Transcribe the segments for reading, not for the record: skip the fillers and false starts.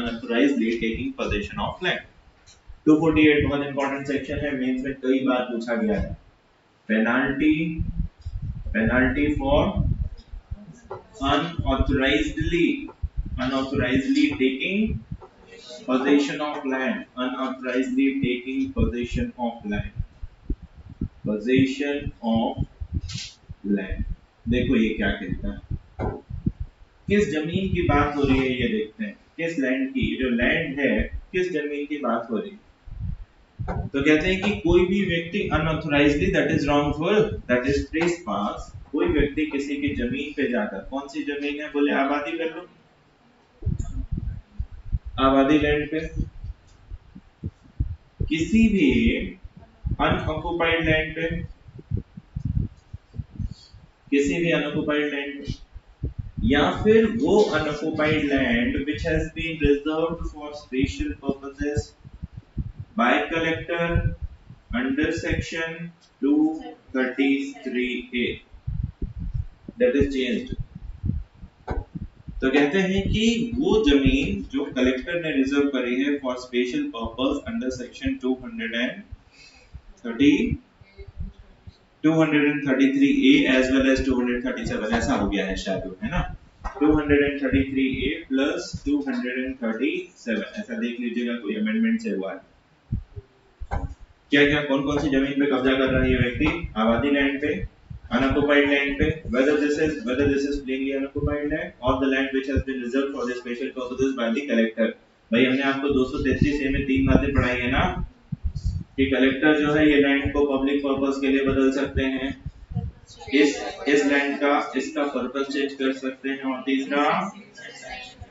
unauthorizedly taking possession of land. 248 बहुत important section है, mains में कई बार पूछा गया है। Penalty for unauthorizedly taking possession of land, unauthorizedly taking possession of land, possession of land। देखो ये क्या कहता है, किस जमीन की बात हो रही है ये देखते हैं, किस लैंड की, जो लैंड है किस जमीन की बात हो रही है। तो कहते हैं कि कोई भी व्यक्ति unauthorisedly, that is wrongful, that is trespass, कोई व्यक्ति किसी की जमीन पे जाकर, कौन सी जमीन है, बोले आबादी कर लो, आबादी लैंड पे, किसी भी अनऑक्युपाइड लैंड पे, किसी भी अनऑक्युपाइड लैंड पे, या फिर वो unoccupied land which has been reserved for special purposes by collector under section 233A, that is changed। तो कहते हैं कि वो जमीन जो कलेक्टर ने रिजर्व करी है for special purpose under section 233A as well as 237, ऐसा हो गया है शायद, है ना, 233A प्लस 237, ऐसा देख लीजिएगा कोई अमेंडमेंट से हुआ है। क्या क्या कौन कौन सी जमीन पे कब्जा कर रहा है ये व्यक्ति, आबादी लैंड पे, unoccupied land पे, whether this is plainly unoccupied land or the land which has been reserved for the special purposes by the collector। भाई हमने आपको 233 में तीन बातें पढ़ाई है ना, कि कलेक्टर जो है ये लैंड को पब्लिक पर्पस के लिए बदल सकते हैं, इस लैंड का इसका पर्पस चेंज कर सकते हैं, और तीसरा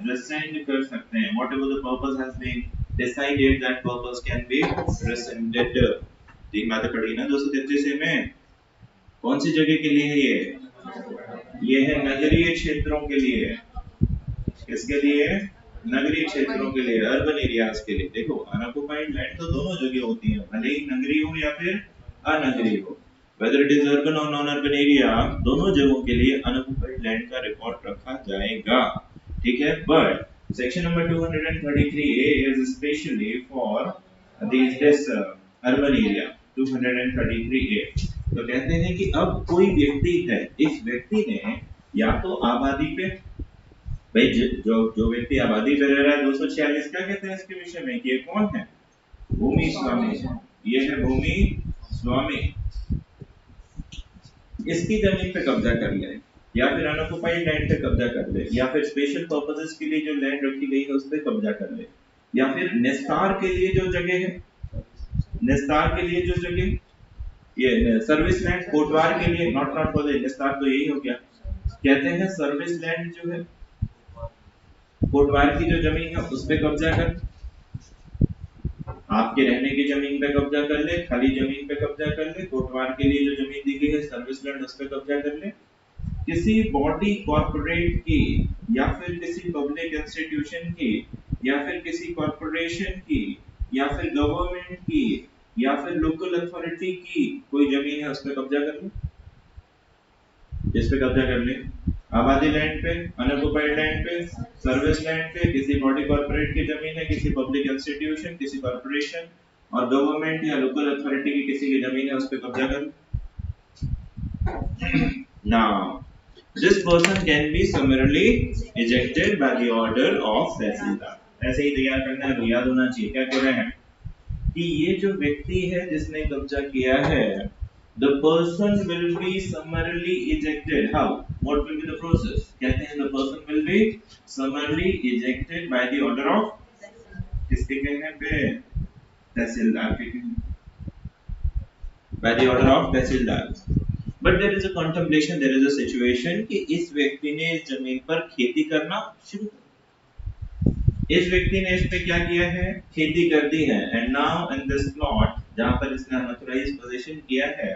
rescind कर सकते हैं, whatever the purpose has been decided that purpose can be rescinded। तीन बातें पढ़ी ना 233 में। कौन सी जगह के लिए है ये है नगरीय क्षेत्रों के लिए, किसके लिए, नगरीय क्षेत्रों के लिए, अर्बन एरियाज के लिए। देखो अनऑक्युपाइड लैंड तो दोनों जगह होती है, भले ही नगरीय हो या फिर अनगरीय हो, वेदर इट इज अर्बन और नॉन अर्बन एरिया, दोनों जगहों के लिए अनऑक्युपाइड लैंड का रिकॉर्ड रखा जाएगा, ठीक है। But section number 233A is especially for this urban area 233A। तो कहते हैं कि अब कोई व्यक्ति है, इस व्यक्ति ने या तो आबादी पे, भाई जो व्यक्ति आबादी पे रह रहा है 246 क्या कहते हैं इसके विषय में, ये कौन है, भूमि स्वामी, ये है भूमि स्वामी, इसकी जमीन पे कब्जा कर ले, या फिर अनऑक्युपाइड लैंड पे कब्जा कर ले, या फिर स्पेशल पर्पसेस के लिए जो लैंड रखी गई है उस पे कब्जा कर ले, या फिर निस्तार के लिए जो जगह है, निस्तार के लिए जो जगह, ये सर्विस लैंड, कोटवार के लिए, नॉट फॉर द निस्तार, तो यही हो गया। कहते हैं सर्विस लैंड जो है, कोटवार की जो जमीन है उस पे कब्जा कर, आपके रहने की जमीन पे कब्जा कर ले, खाली जमीन पे कब्जा कर ले, कोटवार के लिए जो जमीन दी गई है सर्विस लैंड उस पे कब्जा कर ले, किसी बॉडी कॉर्पोरेट की, या फिर किसी पब्लिक इंस्टीट्यूशन की, या फिर किसी कॉर्पोरेशन की, या फिर गवर्नमेंट की, या फिर लोकल अथॉरिटी की कोई जमीन है उस पे कब्जा कर ले, जिस पे कब्जा कर ले, आबादी लैंड पे, अनऑक्युपाइड लैंड पे, सर्विस लैंड पे, किसी बॉडी कॉर्पोरेट की जमीन है, किसी पब्लिक इंस्टीट्यूशन, किसी कॉर्पोरेशन और गवर्नमेंट या लोकल अथॉरिटी की किसी की जमीन है उस पे कब्जा कर। Now this person can be summarily ejected by the order of तहसीलदार। ऐसे ही तैयार करना है, याद होना चाहिए क्या कह रहे हैं कि ये जो व्यक्ति है जिसने कब्जा किया है, the person will be summarily ejected। How? What will be the process? कहते हैं the person will be summarily ejected by the order of, किसके कहने पे, तहसीलदार के कहने, by the order of tehsildar. But there is a contemplation, there is a situation कि इस व्यक्ति ने इस जमीन पर खेती करना शुरू, इस व्यक्ति ने इस पे क्या किया है, खेती कर दी है, and now in this plot जहां पर इसने unauthorized possession किया है,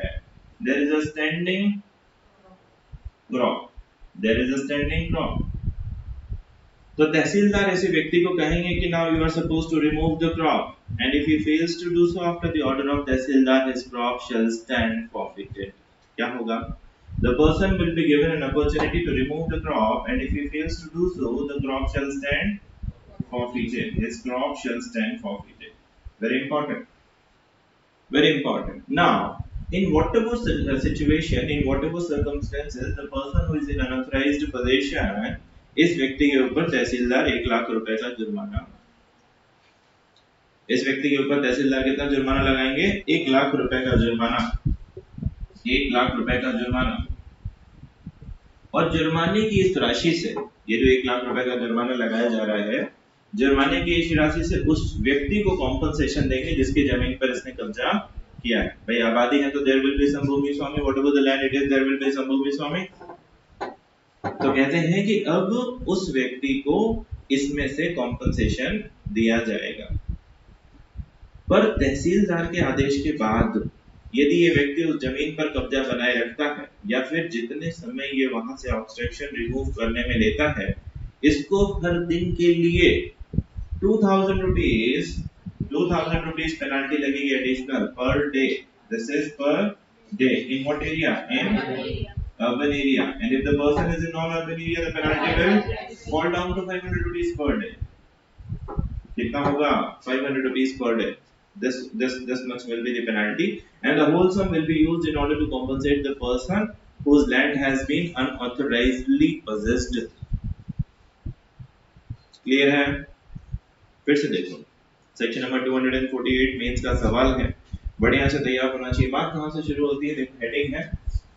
there is a standing crop, there is a standing crop। तो तहसीलदार ऐसे व्यक्ति को कहेंगे कि now you are supposed to remove the crop, and if he fails to do so after the order of tehsildar, his crop shall stand forfeited। क्या होगा, the person will be given an opportunity to remove the crop, and if he fails to do so the crop shall stand forfeited. His crop shall stand forfeited. Very important. Very important. Now, in whatever situation, in whatever circumstances, the person who is in unauthorized possession, इस व्यक्ति के ऊपर तहसीलदार 1 लाख रुपए का जुर्माना, इस व्यक्ति के ऊपर तहसीलदार कितना जुर्माना लगाएंगे? 1 लाख रुपए का जुर्माना, 1 लाख रुपए का जुर्माना। और जुर्माने की इस राशि से, ये जो 1 लाख रुपए का जुर्माना लगाया जा रहा है, जुर्माने की इस राशि से उस व्यक्ति को कॉम्पनसेशन देंगे जिसकी जमीन पर इसने कब्जा किया है। भाई आबादी है तो देयर विल बी सम भूमि स्वामी, whatever the land it is there will be some भूमि स्वामी। तो कहते हैं कि अब उस व्यक्ति को इसमें से कॉम्पनसेशन दिया जाएगा। पर तहसीलदार के आदेश के बाद यदि ये व्यक्ति उस जमीन पर कब्जा बनाए रखता है या फिर जितने समय ये वहां से ऑब्स्ट्रक्शन रिमूव करने में लेता है, इसको हर दिन के लिए 2000 रुपीज पेनल्टी लगेगी additional per day. This is per day in what area? In urban area, and if the person is in non-urban area the penalty will fall down to 500 rupees per day. कितना होगा? 500 rupees per day. This much will be the penalty, and the whole sum will be used in order to compensate the person whose land has been unauthorizedly possessed. Clear है? फिर से देखो section number 248 mains का सवाल है, बढ़िया से तैयार होना चाहिए। बात कहां से शुरू होती है? देखो हेडिंग है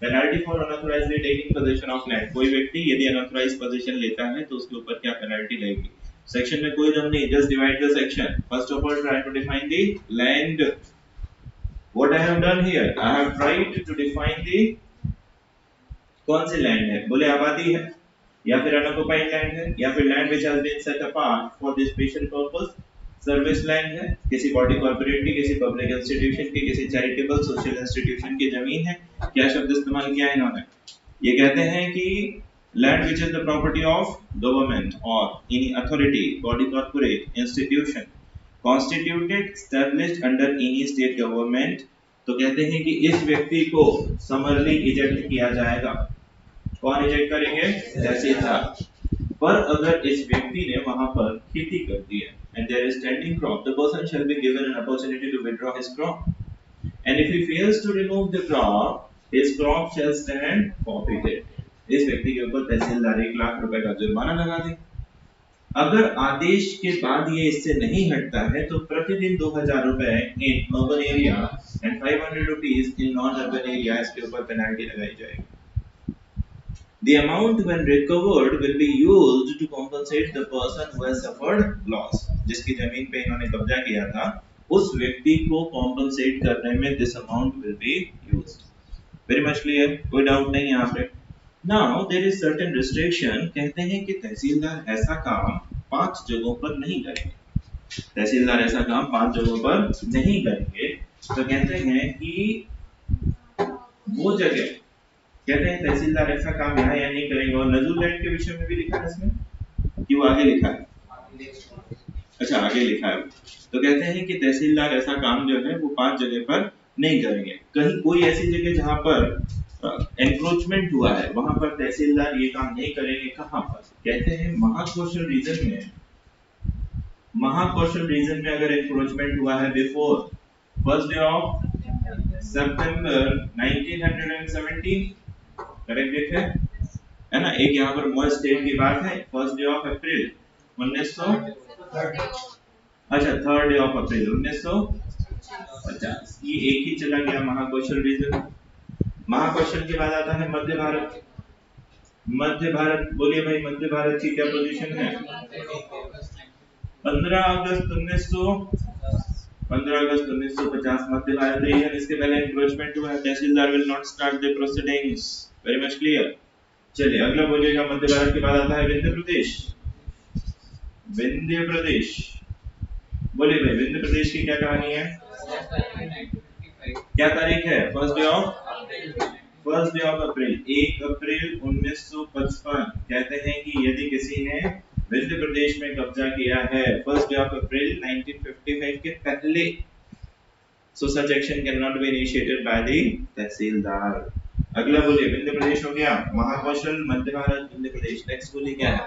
penalty for unauthorisedly taking possession of land. कोई व्यक्ति यदि अनऑथराइज्ड पोजीशन लेता है तो उसके ऊपर क्या पेनल्टी लगेगी। सेक्शन में कोई दम नहीं, just divide the section. First of all try to define the land. What I have done here, I have tried to define the कौन सी लैंड है। बोले आबादी है या फिर अनऑक्युपाइड लैंड है या फिर land which has been set apart for this special purpose. Service land है, किसी बॉडी कॉर्पोरेट की, किसी पब्लिक इंस्टीट्यूशन की, किसी चैरिटेबल सोशल इंस्टीट्यूशन की जमीन है। क्या शब्द इस्तेमाल किया है इन्होंने? ये कहते हैं कि land which is the property of government और any authority, body corporate, institution constituted established under any state government. तो कहते हैं कि इस व्यक्ति को समरली इजेक्ट किया जाएगा। कौन इजेक्ट करेंगे? तहसीलदार। पर अगर इस व्यक्ति ने वहां पर खेती कर दी है and there is standing crop, the person shall be given an opportunity to withdraw his crop, and if he fails to remove the crop, his crop shall stand forfeited. इस व्यक्ति के ऊपर तहसीलदार 1 लाख रुपए का जुर्माना लगा दे। अगर आदेश के बाद ये इससे नहीं हटता है तो प्रतिदिन 2000 रुपए in urban area and 500 rupees in non urban area इसके ऊपर पेनल्टी लगाई जाएगी। The amount when recovered will be used to compensate the person who has suffered loss. जिसकी जमीन पे इन्होंने कब्जा किया था उस व्यक्ति को compensate करने में this amount will be used. Very much clear? कोई डाउट नहीं यहाँ पे। Now there is certain restriction। कहते हैं कि तहसीलदार ऐसा काम 5 जगहों पर नहीं करेंगे। तहसीलदार ऐसा काम 5 जगहों पर नहीं करेंगे। तो कहते हैं कि वो जगह, कहते हैं तहसीलदार ऐसा काम यहाँ या नहीं करेंगे। और नजूल लैंड के विषय में भी लिखा है इसमें कि वो आगे लिखा है? अच्छा आगे लिखा है। तो कहते हैं कि तहसीलदार ऐसा काम जो है वो 5 जगह पर नहीं करेंगे। कहीं कोई ऐसी जगह जहाँ पर एनक्रोचमेंट हुआ है वहां पर तहसीलदार ये काम नहीं करेंगे। कहाँ पर? कहते हैं महाकौशल रीजन में। महाकौशल रीजन में अगर एनक्रोचमेंट हुआ है before 1st day of September 1917, correct date है ना। एक यहाँ पर मर्ज डेट की बात है 1st day of April 1900, अच्छा 3rd day of April 1950। ये एक ही चला गया महाकौशल रीजन। महाकौशल के बाद आता है मध्य भारत। मध्य भारत, बोलिए भाई मध्य भारत की क्या पोजीशन है? 15 अगस्त 1950 मध्य भारत रीजन। इसके पहले एनक्रोचमेंट हुआ है। Tehsildar will not start the proceedings. Very much clear. चलिए अगला बोलिएगा। मध्य भारत के बाद आता है विंध्य प्रदेश। विंध्य प्रदेश, बोलिए भाई विंध्य प्रदेश की क्या कहानी है? क्या तारीख है? 1st day of April 1 अप्रैल 1955। कहते हैं कि यदि किसी ने विंध्य प्रदेश में कब्जा किया है 1st day of April 1955 के पहले, so such action cannot be initiated by the तहसीलदार। अगला बोलिए विंध्य प्रदेश हो गया। महाकौशल, मध्य भारत, विंध्य प्रदेश। नेक्स्ट बोलिए क्या है?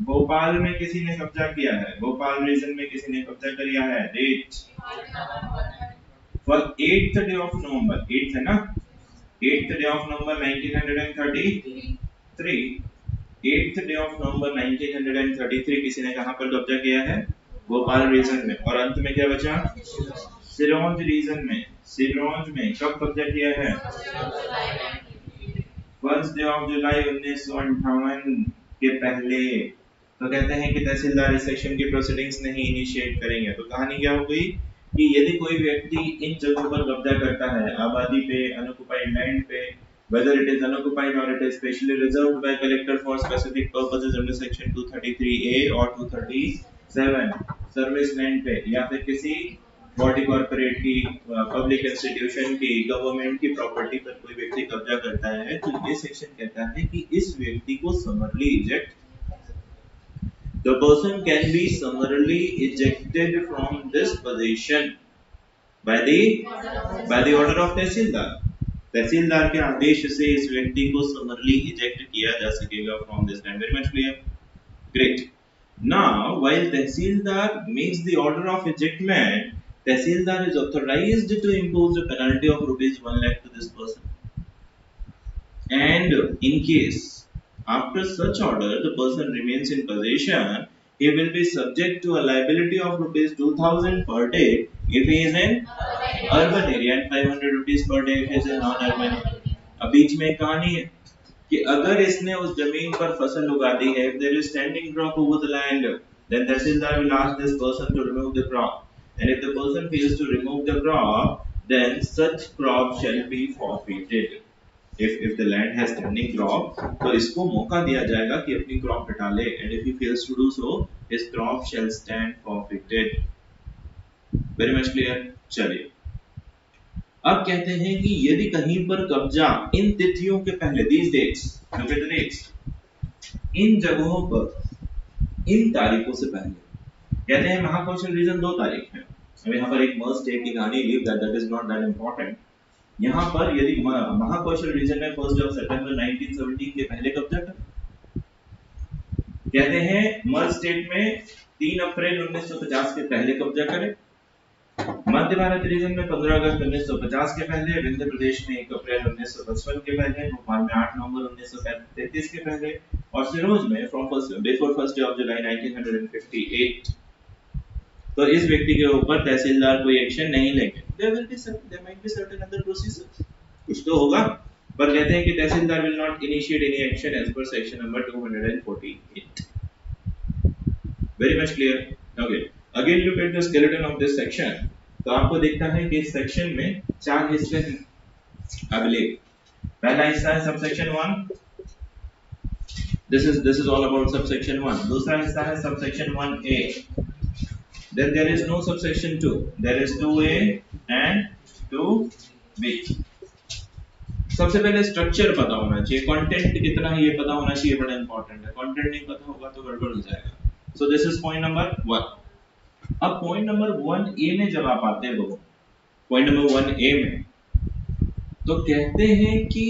भोपाल में किसी ने कब्जा किया है, भोपाल रीजन में किसी ने कब्जा किया है। Date for 8th day of November, 8th है ना, 8th day of November 1933, 8th day of November 1933 किसी ने कहां पर कब्जा किया है? भोपाल रीजन में। और अंत में क्या बचा? सिरोंज रीजन में। सिरोंज में कब कब्जा किया है? 1st डे ऑफ जुलाई 1958 के पहले। तो कहते हैं कि तहसीलदार इस सेक्शन की प्रोसीडिंग्स नहीं इनिशिएट करेंगे। तो कहानी क्या हो गई कि यदि कोई व्यक्ति इन जगहों पर कब्जा करता है, आबादी पे, अनऑक्युपाइड लैंड पे, whether it is unoccupied or it is specially reserved by collector for specific purposes under section 233A or 237, service land पे या फिर किसी बॉडी कॉर्पोरेट की, पब्लिक इंस्टीट्यूशन की, गवर्नमेंट की प्रॉपर्टी पर कोई व्यक्ति कब्जा करता है, तो ये सेक्शन कहता है कि इस व्यक्ति को समरली eject, the person can be summarily ejected from this position by the order of तहसीलदार। तहसीलदार के आदेश से इस व्यक्ति को समरली इजेक्ट किया जा सकेगा from this land। Very much clear? Great. Now, while tehsildar makes the order of ejectment, tehsildar is authorized to impose a penalty of rupees 1 lakh to this person. And in case after such order the person remains in possession, he will be subject to a liability of rupees 2000 per day if he is in urban area and 500 rupees per day if he is in non-urban area। अब बीच में कहानी है कि अगर इसने उस जमीन पर फसल उगा दी है, if there is standing crop over the land, then tehsildar will ask this person to remove the crop, and if the person fails to remove the crop, then such crop shall be forfeited। if the land has standing crop, तो इसको मौका दिया जाएगा कि अपनी crop हटा ले, and if he fails to do so, his crop shall stand forfeited। Very much clear? चलिए अब कहते हैं कि यदि कहीं पर कब्जा इन तिथियों के पहले, these dates, look at the dates, इन जगहों पर इन तारीखों से पहले, कहते हैं महाकौशल रीजन 2 तारीख है। अब यहाँ पर एक मर्ज स्टेट की कहानी, leave that is not that important. यहाँ पर यदि महाकौशल रीजन में 1 सितंबर 1917 के पहले कब्जा कर, कहते हैं मर्ज स्टेट में 3 अप्रैल 1950 के पहले कब्जा करे, मध्य भारत रीजन में 15 अगस्त 1950 के पहले, विंध्य प्रदेश में 1 अप्रैल 1955 के पहले, भोपाल में 8 नवंबर 1933 के पहले, और सिरोंज में before 1st day of July 1958। तो इस व्यक्ति के ऊपर तहसीलदार कोई एक्शन नहीं लेंगे। there might be certain other procedures, कुछ तो होगा, पर कहते हैं कि तहसीलदार will not initiate any action as per section number 248। very much clear? Okay, again look at the skeleton of this section। तो आपको दिखता है कि इस सेक्शन में 4 हिस्से हैं। अगले पहला हिस्सा है subsection 1, this is all about subsection 1। दूसरा हिस्सा है subsection 1A, then there is no subsection 2, there is 2A and 2B। सबसे पहले स्ट्रक्चर पता होना चाहिए, कंटेंट कितना है ये पता होना चाहिए, बड़ा इंपॉर्टेंट है। कंटेंट नहीं पता होगा तो गड़बड़ हो जाएगा। So this is point number 1। अब पॉइंट नंबर 1A में जब आप आते हो, पॉइंट नंबर 1A में तो कहते हैं कि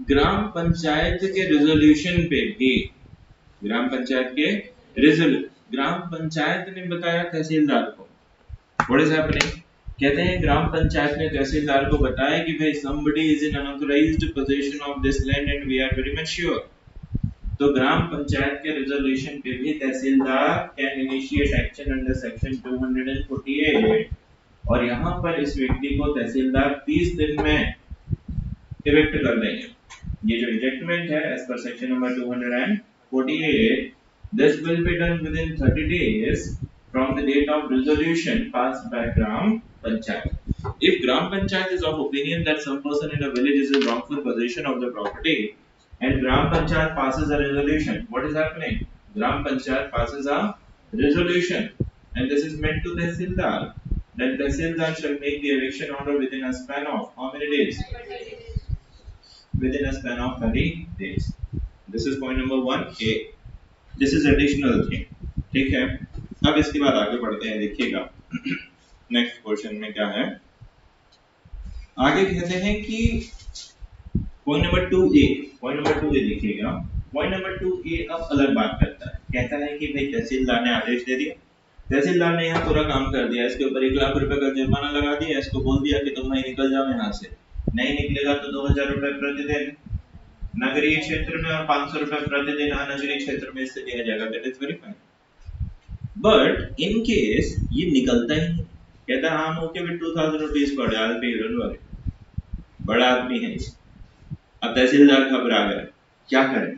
ग्राम पंचायत के रिजोल्यूशन पे भी, ग्राम पंचायत ने बताया तहसीलदार को, व्हाट इज हैपनिंग, कहते हैं ग्राम पंचायत ने तहसीलदार को बताया कि भाई somebody is in unauthorized possession of this land and we are very much sure। तो ग्राम पंचायत के रिजोल्यूशन पे भी tehsildar can initiate action under section 248, और यहाँ पर इस व्यक्ति को तहसीलदार 30 दिन में इविक्ट कर देंगे। ये जो इजेक्टमेंट है as per section number 248, this will be done within 30 days from the date of resolution passed by Gram Panchayat। If Gram Panchayat is of opinion that some person in a village is in wrongful possession of the property and Gram Panchayat passes a resolution, what is happening? Gram Panchayat passes a resolution and this is meant to Tehsildar, then Tehsildar shall make the eviction order within a span of how many days? Within a span of 30 days। This is point number 1A। This is additional thing, ठीक है। अब इसके बाद आगे बढ़ते हैं, देखिएगा next question में क्या है। आगे कहते हैं कि पॉइंट नंबर 2A देखिएगा। पॉइंट नंबर 2A अब अलग बात करता है। कहता है कि भाई तहसीलदार ने आदेश दे दिया, तहसीलदार ने यहाँ पूरा काम कर दिया, इसके ऊपर 1,00,000 रुपए का जुर्माना लगा दिया, इसको बोल दिया कि तुम भाई निकल जाओ यहाँ से, नहीं निकलेगा तो 2,000 रुपए प्रतिदिन नगरीय क्षेत्र में और 500 रुपए प्रतिदिन अनगरीय क्षेत्र में इससे दिया जाएगा। That is very fine. But in case ये निकलता ही नहीं, कहता हाँ okay with 2,000 rupees per day I will pay, don't worry. बड़ा आदमी है, अब तहसीलदार घबरा गया, क्या करें?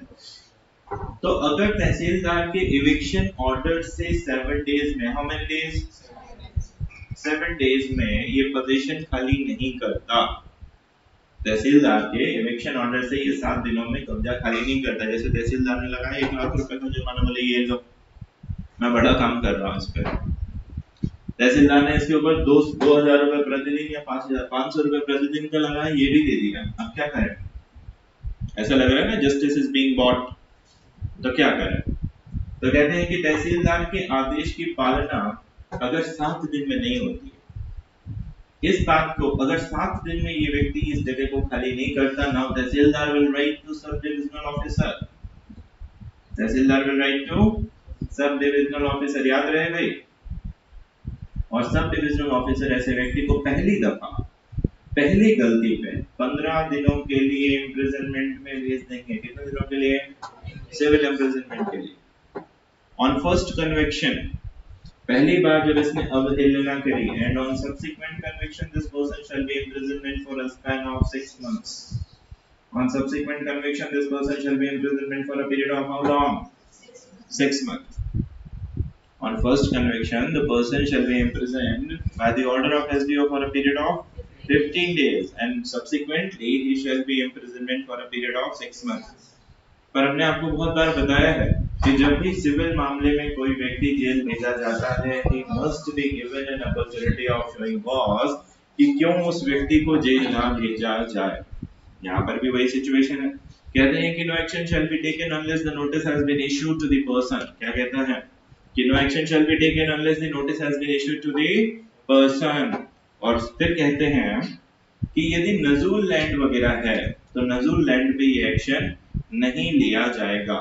तो अगर तहसीलदार के इविक्शन ऑर्डर से 7 डेज में, हाउ मेनी डेज, 7 डेज में ये पोजीशन खाली नहीं करता, तहसीलदार के इविक्शन ऑर्डर से ये 7 दिनों में कब्जा खाली नहीं करता, जैसे तहसीलदार ने लगाया 1,00,000 रुपए का जुर्माना, बोले ये लो मैं बड़ा काम कर रहा हूँ इस पर, तहसीलदार ने इसके ऊपर 2,000 रुपए प्रतिदिन या 5,000 रुपए प्रतिदिन का लगाया, ये भी दे दिया, अब क्या करें? ऐसा लग रहा है ना जस्टिस इज बीइंग बॉट, तो क्या करें? तो कहते हैं कि तहसीलदार के आदेश की पालना अगर 7 दिन में नहीं होती है, इस बात को अगर 7 दिन में ये व्यक्ति इस जगह को खाली नहीं करता, now tahsildar will write to sub divisional officer, tahsildar will write to sub divisional officer, याद रहे भाई। और सब डिविजनल ऑफिसर ऐसे व्यक्ति को पहली दफा पहली गलती पे 15 दिनों के लिए इम्प्रिजनमेंट में भेज देंगे। कितने दिनों के लिए? सिविल इम्प्रिजनमेंट के लिए। ऑन फर्स्ट कन्विक्शन, पहली बार जब इसने अवहेलना करी, and on subsequent conviction this person shall be imprisonment for a span of 6 months. On subsequent conviction this person shall be imprisonment for a period of how long? 6 months. On first conviction the person shall be imprisoned by the order of SDO for a period of 15 days, and subsequently he shall be imprisonment for a period of 6 months. पर हमने आपको बहुत बार बताया है कि जब भी civil मामले में कोई व्यक्ति जेल भेजा जाता है, he must be given an opportunity of showing cause कि क्यों उस व्यक्ति को जेल ना भेजा जाए। यहाँ पर भी वही सिचुएशन है, कहते हैं कि no action shall be taken unless the notice has been issued to the person। क्या कहता है कि no action shall be taken unless the notice has been issued to the person। और फिर कहते हैं कि यदि नजूल लैंड वगैरह है तो नजूल लैंड पे ये एक्शन नहीं लिया जाएगा।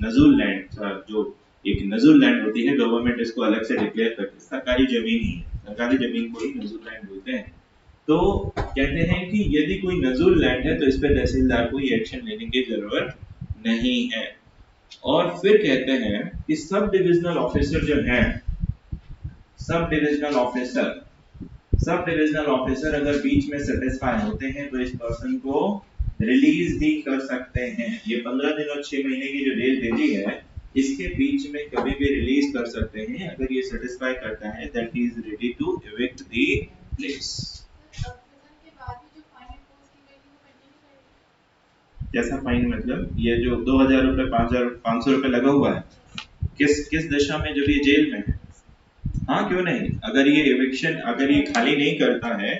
नजूल लैंड जो एक नजूल लैंड होती है, गवर्नमेंट इसको अलग से डिक्लेयर करती है, सरकारी जमीन ही है, सरकारी जमीन को ही नजूल लैंड बोलते हैं। तो कहते हैं कि यदि कोई नजूल लैंड है तो इस पे तहसीलदार को ये एक्शन लेने की जरूरत नहीं है। और फिर कहते हैं कि सब डिविजनल ऑफिसर जो हैं, सब डिविजनल ऑफिसर अगर बीच में सेटिस्फाई होते हैं तो इस पर्सन को रिलीज भी कर सकते हैं। ये 15 दिन और 6 महीने की जो जेल भेजी है इसके बीच में कभी भी रिलीज कर सकते हैं अगर ये सेटिस्फाई करता है that he is ready to evict the place. कैसा फाइन मतलब? ये जो 2,000 रुपए 500 रुपए लगा हुआ है, किस दशा में? जब ये जेल में है। हाँ क्यों नहीं, अगर ये एविक्शन, अगर ये खाली नहीं करता है,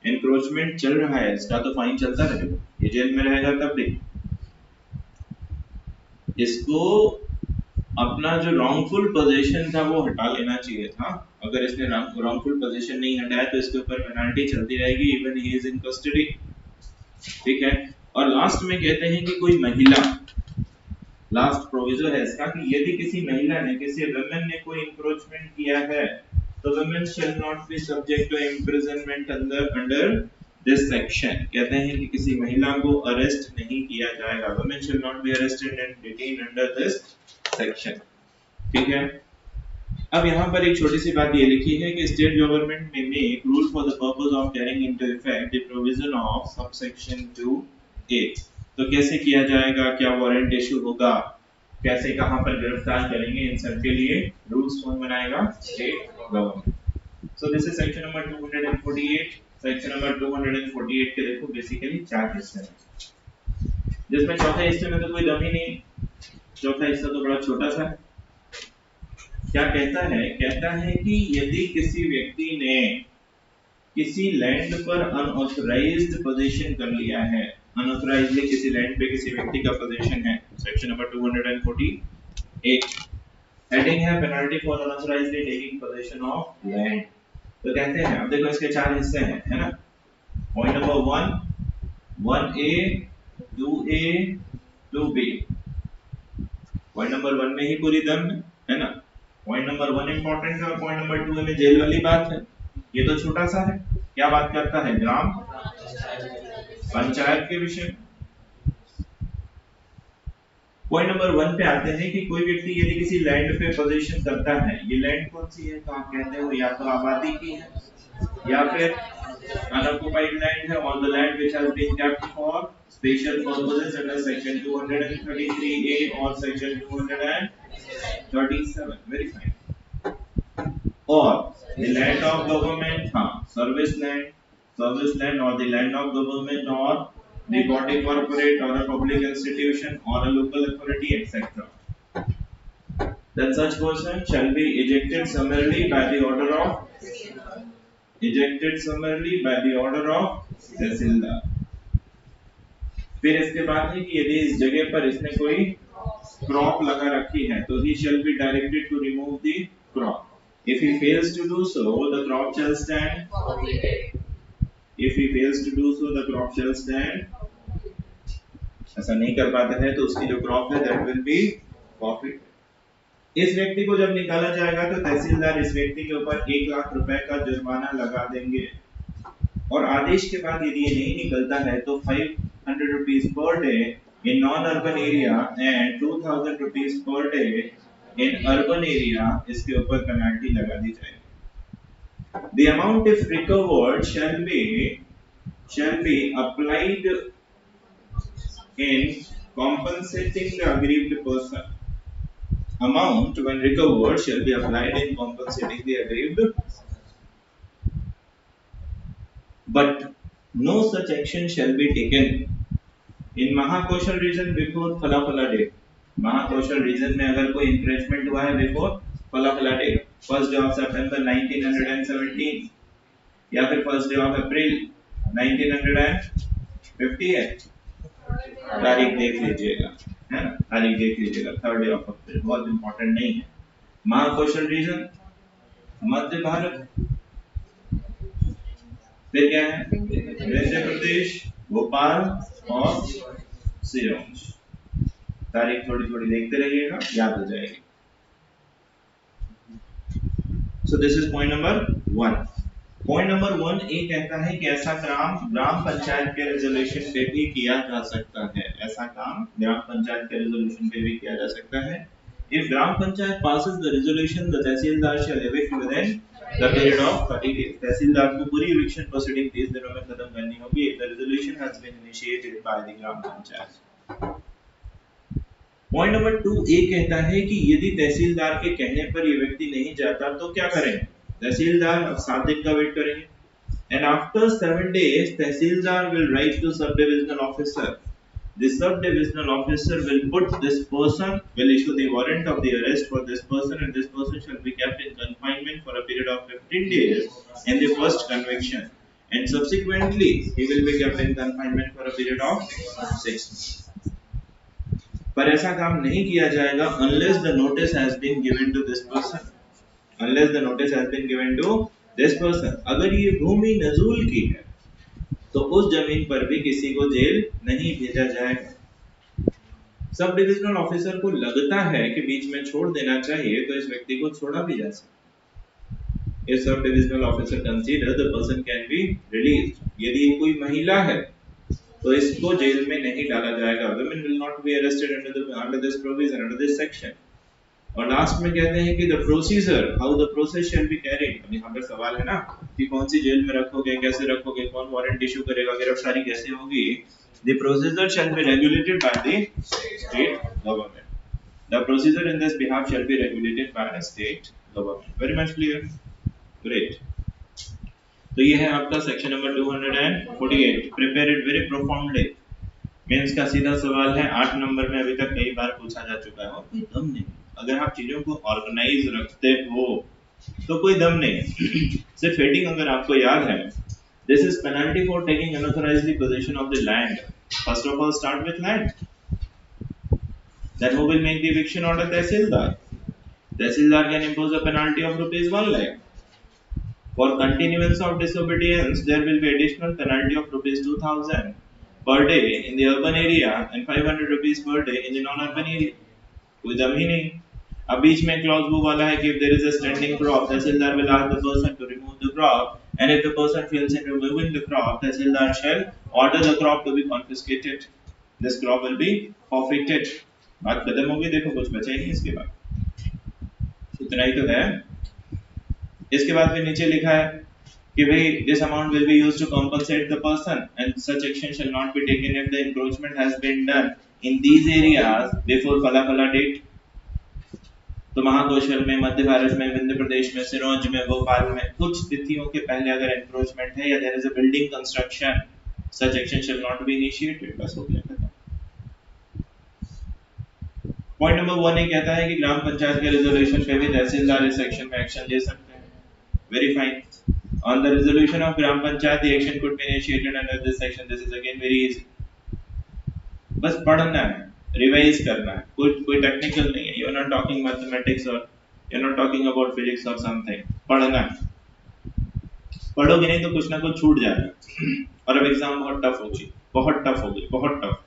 एनक्रोचमेंट चल रहा है इसका, तो फाइन चलता रहेगा, ये जेल में रहेगा तब भी। इसको अपना जो रॉन्गफुल पोजीशन था वो हटा लेना चाहिए था। अगर इसने रॉन्गफुल पोजीशन नहीं हटाया तो इसके ऊपर पेनल्टी चलती रहेगी even he is in custody. ठीक है। और लास्ट में कहते हैं कि कोई महिला, लास्ट प्रोविजन है इसका कि यदि किसी महिला ने, किसी वुमेन ने कोई इंक्रोचमेंट किया है तो women shall not be subject to imprisonment under this section. कहते हैं कि किसी महिला को अरेस्ट नहीं किया जाएगा, women shall not be arrested and detained under this section. ठीक है। अब यहाँ पर एक छोटी सी बात ये लिखी है कि स्टेट गवर्नमेंट में make rule for the purpose of carrying into effect the provision of subsection 2A। तो कैसे किया जाएगा, क्या वारंट इशू होगा, कैसे कहां पर गिरफ्तार करेंगे, इन सब के लिए रूल्स कौन बनाएगा? State government. So this is section number 248। Section number 248 के देखो बेसिकली 4 हिस्से हैं, जिसमें चौथे हिस्से में तो कोई दम ही नहीं, चौथा हिस्सा तो बड़ा छोटा सा है। क्या कहता है? कहता है कि यदि किसी व्यक्ति ने किसी लैंड पर अनऑथराइज्ड पोजीशन कर लिया है, अनऑथराइज्डली किसी लैंड पे किसी व्यक्ति का पोजीशन है, सेक्शन नंबर 248 हेडिंग है penalty for unauthorisedly taking possession of land. तो कहते हैं, अब देखो इसके 4 हिस्से हैं, है ना। Point number 1 1A 2A 2B। Point number 1 में ही पूरी दम है ना। पॉइंट नंबर 1 इंपॉर्टेंट है और पॉइंट नंबर 2 में जेल वाली बात है। ये तो छोटा सा है, क्या बात करता है, ग्राम पंचायत के विषय। पॉइंट नंबर 1 पे आते हैं कि कोई व्यक्ति यदि किसी लैंड पे पोजीशन करता है, ये लैंड कौन सी है तो आप कहते हो या तो आबादी की है या फिर unoccupied land है, on the land which has been kept for special purposes under section 233A or section 237, very fine, or the land of government, हाँ service land or the land of government or the body corporate or a public institution or a local authority, etc. Then such person shall be ejected summarily by the order of तहसीलदार। फिर इसके बाद है कि यदि इस जगह पर इसने कोई क्रॉप लगा रखी है तो he shall be directed to remove the crop. If he fails to do so, the crop shall stand. If he fails to do so, the crop shall stand. ऐसा नहीं कर पाते हैं तो उसकी जो क्रॉप है that will be forfeit. इस व्यक्ति को जब निकाला जाएगा तो तहसीलदार इस व्यक्ति के ऊपर 1 लाख रुपए का जुर्माना लगा देंगे और आदेश के बाद यदि ये नहीं निकलता है तो 500 rupees per day in non urban area and 2000 rupees per day in urban area इसके ऊपर पेनल्टी लगा दी जाएगी। The amount if recovered shall be applied in compensating the aggrieved person. Amount when recovered shall be applied in compensating the aggrieved, but no such action shall be taken in Mahakoshal region before फला date. Mahakoshal reason में अगर कोई increment हुआ है before फला date, first day of सितंबर 1917 या फिर first day of April 1950 है, तारीख देख लीजिएगा, है ना, तारीख देख लीजिएगा, थर्ड डे ऑफ अप्रैल, बहुत इंपॉर्टेंट नहीं है। महाकोशल रीजन मध्य भारत, फिर क्या है मध्य प्रदेश, भोपाल और सिरोंज। तारीख थोड़ी थोड़ी देखते रहिएगा, याद हो जाएगी। So this is point number 1। Point number 1 ए कहता है कि ऐसा काम ग्राम पंचायत के रेजोल्यूशन पे भी किया जा सकता है, ऐसा काम ग्राम पंचायत के रेजोल्यूशन पे भी किया जा सकता है। If gram panchayat passes the resolution, the tehsildar shall evict within the period of 30 days। तहसीलदार को पूरी eviction proceeding 30 दिनों में खत्म करनी होगी। The resolution has been initiated by the gram panchayat. Point number 2 ए कहता है कि यदि तहसीलदार के कहने पर ये व्यक्ति नहीं जाता तो क्या करेंगे, तहसीलदार अब 7 दिन का वेट करेंगे and after 7 days tehsildar will write to sub divisional officer। The sub divisional officer will put this person, will issue the warrant of the arrest for this person and this person shall be kept in confinement for a period of 15 days in the first conviction and subsequently he will be kept in confinement for a period of 6 months। पर ऐसा काम नहीं किया जाएगा unless the notice has been given to this person, unless the notice has been given to this person। अगर ये भूमि नजूल की है तो उस जमीन पर भी किसी को जेल नहीं भेजा जाएगा। सब डिविजनल ऑफिसर को लगता है कि बीच में छोड़ देना चाहिए तो इस व्यक्ति को छोड़ा भी जा सकता है। If सब divisional officer consider the person can be released। यदि कोई महिला है तो इसको जेल में नहीं डाला जाएगा। Women will not be arrested under this provision, under this section। और लास्ट में कहते हैं कि the procedure, how the process shall be carried। अब यहाँ पर सवाल है ना कि कौन सी जेल में रखोगे, कैसे रखोगे, कौन वारंट इशू करेगा, गिरफ्तारी कैसे होगी। The procedure shall be regulated by the state government। The procedure in this behalf shall be regulated by the state government। Very much clear? Great। तो ये है आपका section number 248। Prepare it very profoundly. Mains का सीधा सवाल है 8 number में, अभी तक कई बार पूछा जा चुका है और कोई दम नहीं। अगर आप चीजों को ऑर्गेनाइज रखते हो तो कोई दम नहीं। सिर्फ हेडिंग अगर आपको याद है, this is penalty for taking unauthorised position of the land. First of all start with land, then who will make the eviction order, tahsildar. Tahsildar can impose a penalty of ₹1 lakh। For continuance of disobedience, there will be additional penalty of ₹2,000 per day in the urban area and 500 rupees per day in the non-urban area। कोई दम ही नहीं। अब बीच में clause वो वाला है कि if there is a standing crop, tehsildar will ask the person to remove the crop and if the person fails in removing the crop, tehsildar shall order the crop to be confiscated. This crop will be forfeited. बात खत्म होगी, देखो कुछ बचा ही नहीं इसके बाद, इतना ही तो है। इसके बाद फिर नीचे लिखा है कि भाई this amount will be used to compensate the person and such action shall not be taken if the encroachment has been done in these areas before फला फला date। तो महाकौशल में, मध्य भारत में, विंध्य प्रदेश में, सिरोंज में, भोपाल में कुछ तिथियों के पहले अगर एनक्रोचमेंट है या there is a building construction, such action shall not be initiated. बस हो गया खत्म। पॉइंट नंबर 1 ये कहता है कि ग्राम पंचायत के रिजोल्यूशन पे भी तहसीलदार इस सेक्शन में एक्शन ले सकते हैं। Very fine. On the resolution of gram panchayat the action could be initiated under this section. This is again very easy. बस पढ़ना है, रिवाइज करना है, कोई टेक्निकल नहीं है। You are not talking mathematics और you are not talking about physics और समथिंग। पढ़ना है, पढ़ोगे नहीं तो कुछ ना कुछ छूट जाएगा। और अब एग्जाम बहुत टफ होगी, बहुत टफ होगी, बहुत टफ।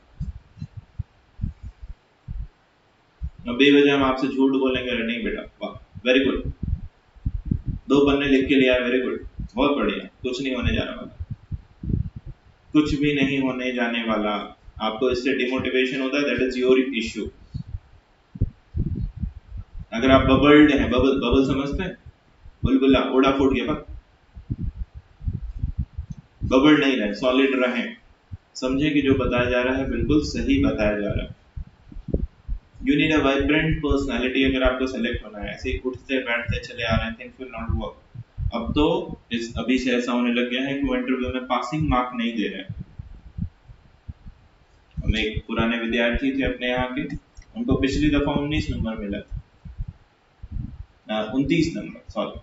अब बेवजह हम आपसे झूठ बोलेंगे, अरे नहीं बेटा, वाह वेरी गुड, 2 पन्ने लिख के लिया, वेरी गुड, बहुत बढ़िया, कुछ नहीं होने जाने वाला, कुछ भी नहीं होने जाने वाला। आपको इससे डिमोटिवेशन होता है, दैट इज योर इश्यू। अगर आप बबल्ड हैं, बबल समझते हैं, बुलबुला उड़ा फूट गया, बबल नहीं रहे, सॉलिड रहे, समझे कि जो बताया जा रहा है बिल्कुल सही बताया जा रहा है। You need a vibrant personality अगर आपको सेलेक्ट होना है। ऐसे ही उठते बैठते चले आ रहे हैं, things will not work। अब तो अभी से ऐसा होने लग गया है कि वो इंटरव्यू में पासिंग मार्क नहीं दे रहे हैं। हम एक पुराने विद्यार्थी थे अपने यहाँ के, उनको पिछली दफा 19 नंबर मिला था, 29 नंबर, सॉरी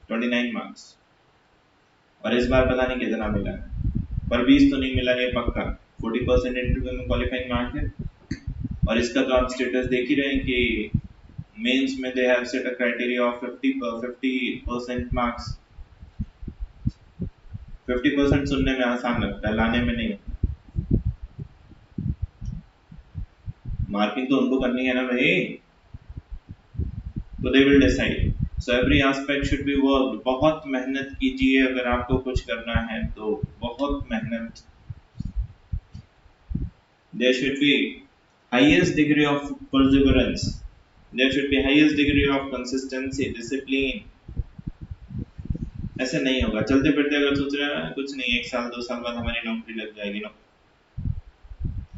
29 मार्क्स, और इस बार पता नहीं कितना मिला है, पर 20 तो नहीं मिला ये पक्का। 40% इंटरव्यू में क्वालिफाइंग मार्क है। और इसका तो आप स्टेटस देख ही रहे हैं कि मेंस में they have set a criteria of 50% marks. 50% सुनने में आसान लगता है, लाने में नहीं। मार्किंग तो उनको करनी है ना भाई, तो they will decide. So every aspect should be worked. बहुत मेहनत कीजिए, अगर आपको कुछ करना है तो बहुत मेहनत। There should be highest degree of perseverance, there should be highest degree of consistency, discipline। ऐसे नहीं होगा चलते फिरते अगर सोच रहे हैं कुछ नहीं, 1 साल 2 साल बाद हमारी नौकरी लग जाएगी, no,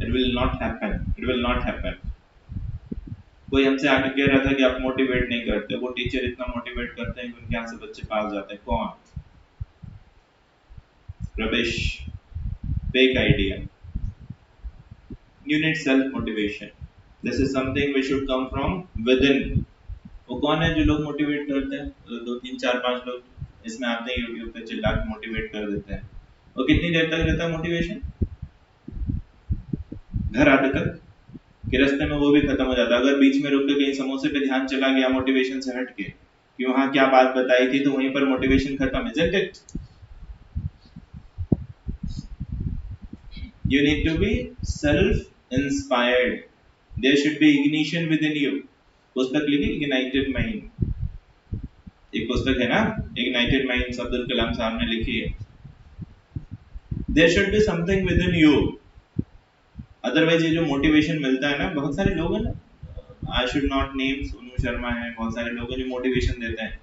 it will not happen, it will not happen। कोई हमसे आके कह रहा था कि आप मोटिवेट नहीं करते, वो टीचर इतना मोटिवेट करते हैं कि उनके यहाँ से बच्चे पास जाते हैं। कौन? Rubbish, fake idea. You need self motivation. This is something which should come from within। वो कौन है जो लोग मोटिवेट करते हैं? 2 3 4 5 लोग इसमें आते हैं, YouTube पे चिल्ला के मोटिवेट कर देते हैं। और कितनी देर तक रहता है मोटिवेशन? घर आते तक, कि रास्ते में वो भी खत्म हो जाता है। अगर बीच में रुक के कहीं समोसे पे ध्यान चला गया मोटिवेशन से हट के कि वहां क्या बात बताई थी, तो वहीं पर मोटिवेशन खत्म है। Isn't it? You need to be self-inspired. There should be ignition within you। पुस्तक लिखी Ignited Mind, एक पुस्तक है ना Ignited Mind, अब्दुल कलाम साहब ने लिखी है। There should be something within you, otherwise ये जो मोटिवेशन मिलता है ना, बहुत सारे लोग हैं ना, I should not name, Sonu Sharma है, बहुत सारे लोग हैं जो मोटिवेशन देते हैं,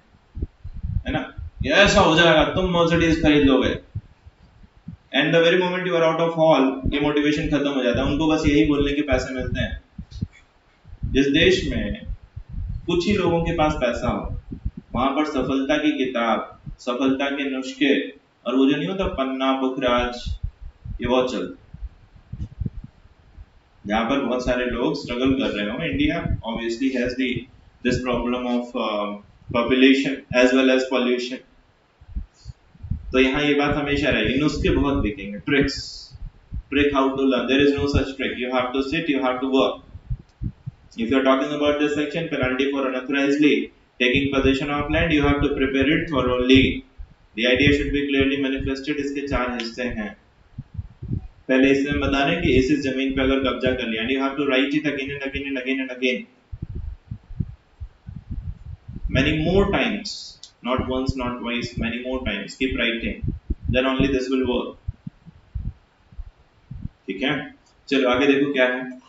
है ना, ये ऐसा हो जाएगा, तुम मर्सिडीज खरीद लोगे, and the very moment you are out of hall, ये मोटिवेशन खत्म हो जाता है। उनको बस यही बोलने के पैसे मिलते हैं। जिस देश में कुछ ही लोगों के पास पैसा हो, वहां पर सफलता की किताब, सफलता के नुस्खे, और वो जो नहीं होता पन्ना बुखराज, ये बहुत चलता। जहाँ पर बहुत सारे लोग स्ट्रगल कर रहे हो। India obviously has this problem of population as well as pollution. तो यहाँ ये बात हमेशा रहेगी, नुस्खे बहुत दिखेंगे, tricks, trick how to learn, there is no such trick, you have to sit, you have to work। if you are talking about this section, penalty for unauthorizedly taking possession of land, you have to prepare it thoroughly, the idea should be clearly manifested। इसके 4 हिस्से हैं। पहले इसमें बता रहे हैं कि इस जमीन पे अगर कब्जा कर लिया, you have to write it again and again and again and again। many more times, not once, not twice, many more times, keep writing, then only this will work. ठीक है, चलो आगे देखो क्या है।